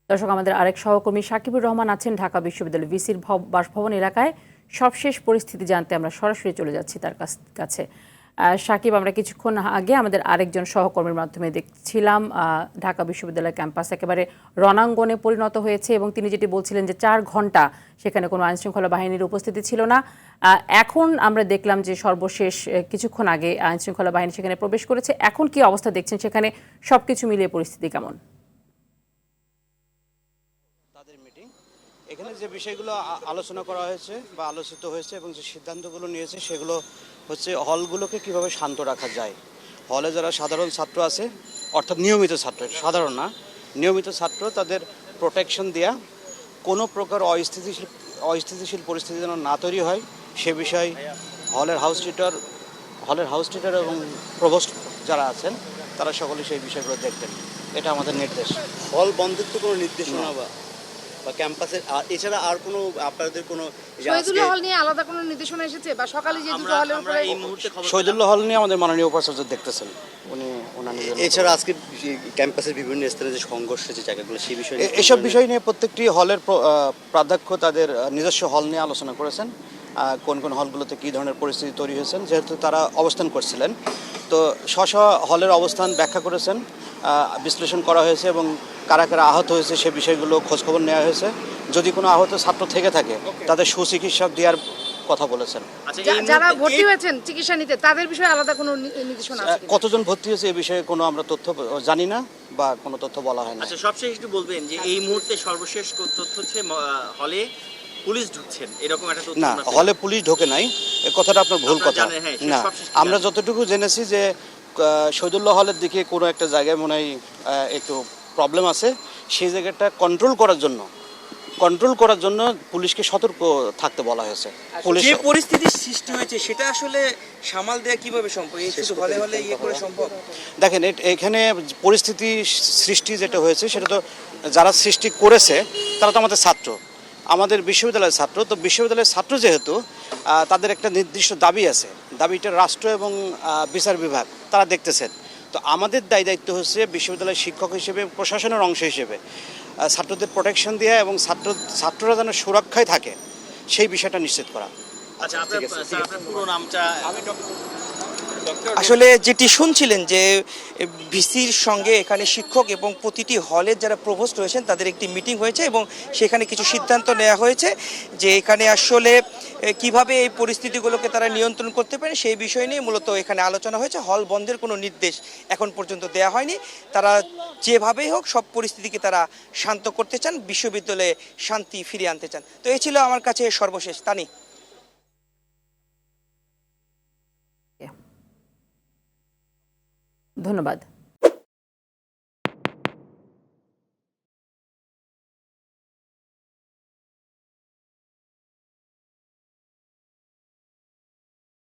দর্শক, আমাদের আরেক সহকর্মী সাকিবুর রহমান আছেন ঢাকা বিশ্ববিদ্যালয় ভিসির বাসভবন এলাকায়। সবশেষ পরিস্থিতি জানতে আমরা সরাসরি চলে যাচ্ছি তার কাছে। সাকিব, আমরা কিছুক্ষণ আগে আমাদের আরেকজন সহকর্মীর মাধ্যমে দেখছিলাম ঢাকা বিশ্ববিদ্যালয় ক্যাম্পাস একেবারে রণাঙ্গনে পরিণত হয়েছে এবং তিনি যেটি বলছিলেন যে 4 ঘন্টা সেখানে কোনো আইনশৃঙ্খলা বাহিনীর উপস্থিতি ছিল না। এখন আমরা দেখলাম যে সর্বশেষ কিছুক্ষণ আগে আইনশৃঙ্খলা বাহিনী সেখানে প্রবেশ করেছে। এখন কি অবস্থা দেখছেন সেখানে, সবকিছু মিলিয়ে পরিস্থিতি কেমন? এখানে যে বিষয়গুলো আলোচনা করা হয়েছে বা আলোচিত হয়েছে এবং যে সিদ্ধান্তগুলো নিয়েছে সেগুলো হচ্ছে হলগুলোকে কিভাবে শান্ত রাখা যায়। হলে যারা সাধারণ ছাত্র আছে, অর্থাৎ নিয়মিত ছাত্র, সাধারণ না, নিয়মিত ছাত্র, তাদের প্রোটেকশন দেওয়া, কোনো প্রকার অস্থিতিশীল পরিস্থিতি যেন না তৈরি হয় সে বিষয়ে হলের হাউস টিচার এবং প্রভোস্ট যারা আছেন তারা সকলে সেই বিষয়গুলো দেখতেন। এটা আমাদের নির্দেশ। হল বন্ধের তো কোনো নির্দেশনা বা ক্যাম্পাসের এছাড়া আর কোনো আপনাদের কোনো শহীদুল্লাহ হল নিয়ে আলাদা কোনো নির্দেশনা এসেছে বা সকালে যে দুটো হলের উপরে এই মুহূর্তে শহীদুল্লাহ হল নিয়ে আমাদের মাননীয় উপাচার্য দেখতেছেন, উনি এছাড়া আজকে ক্যাম্পাসের বিভিন্ন স্তরে যে সংঘর্ষের যে জায়গাগুলো সেই বিষয়ে এসব বিষয় নিয়ে প্রত্যেকটি হলের প্রাধ্যক্ষ তাদের নিজস্ব হল নিয়ে আলোচনা করেছেন। কোন কোন হলগুলোতে কী ধরনের পরিস্থিতি তৈরি হয়েছেন, যেহেতু তারা অবস্থান করছিলেন, তো স্ব হলের অবস্থান ব্যাখ্যা করেছেন, বিশ্লেষণ করা হয়েছে এবং কারা কারা আহত হয়েছে সে বিষয়গুলো খোঁজখবর নেওয়া হয়েছে। যদি কোনো আহত ছাত্র থেকে থাকে তাদের সুচিকিৎসা দেওয়ার কথা বলেছেন। যারা ভর্তি হয়েছেন চিকিৎসা নিতে তাদের বিষয়ে আলাদা কোনো নির্দেশনা আছে? কতজন ভর্তি হয়েছে এই বিষয়ে কোনো আমরা তথ্য জানি না বা কোনো তথ্য বলা হয় না। আচ্ছা, সবশেষ একটু বলবেন যে এই মুহূর্তে সর্বশেষ তথ্য হচ্ছে হলে পুলিশ ঢুকছেন, এরকম একটা তথ্য? না, হলে পুলিশ ঢোকে নাই, এই কথাটা আপনার ভুল কথা। না, আমরা যতটুকু জেনেছি যে শহীদুল্লাহ হলের দিকে কোনো একটা জায়গায় মনে হয় একটু প্রবলেম আছে, সেই জায়গাটা কন্ট্রোল করার জন্য পুলিশকে সতর্ক থাকতে বলা হয়েছে। যে পরিস্থিতির সৃষ্টি হয়েছে সেটা আসলে সামাল দেওয়া কিভাবে সম্ভব? এই শুধু হলে ইয়ে করে সম্ভব? দেখেন, এখানে পরিস্থিতি সৃষ্টি যেটা হয়েছে সেটা তো যারা সৃষ্টি করেছে তারা তো আমাদের ছাত্র, আমাদের বিশ্ববিদ্যালয়ের ছাত্র। তো বিশ্ববিদ্যালয়ের ছাত্র যেহেতু তাদের একটা নির্দিষ্ট দাবি আছে, দাবিটা রাষ্ট্র এবং বিচার বিভাগ তারা দেখতেছেন। তো আমাদের দায়িত্ব হচ্ছে বিশ্ববিদ্যালয়ের শিক্ষক হিসেবে, প্রশাসনের অংশ হিসেবে ছাত্রদের প্রোটেকশন দেওয়া এবং ছাত্ররা যেন সুরক্ষায় থাকে সেই বিষয়টা নিশ্চিত করা। আচ্ছা, আপনার পুরো নামটা? আসলে যেটি শুনছিলেন যে ভিসির সঙ্গে এখানে শিক্ষক এবং প্রতিটি হলের যারা প্রভোস্ট রয়েছেন তাদের একটি মিটিং হয়েছে এবং সেখানে কিছু সিদ্ধান্ত নেওয়া হয়েছে যে এখানে আসলে কিভাবে এই পরিস্থিতিগুলোকে তারা নিয়ন্ত্রণ করতে পারে সেই বিষয় নিয়ে মূলত এখানে আলোচনা হয়েছে। হল বন্ধের কোনো নির্দেশ এখন পর্যন্ত দেওয়া হয়নি। তারা যেভাবেই হোক সব পরিস্থিতিকে তারা শান্ত করতে চান, বিশ্ববিদ্যালয়ে শান্তি ফিরিয়ে আনতে চান। তো এই ছিল আমার কাছে সর্বশেষ। তানি, ধন্যবাদ।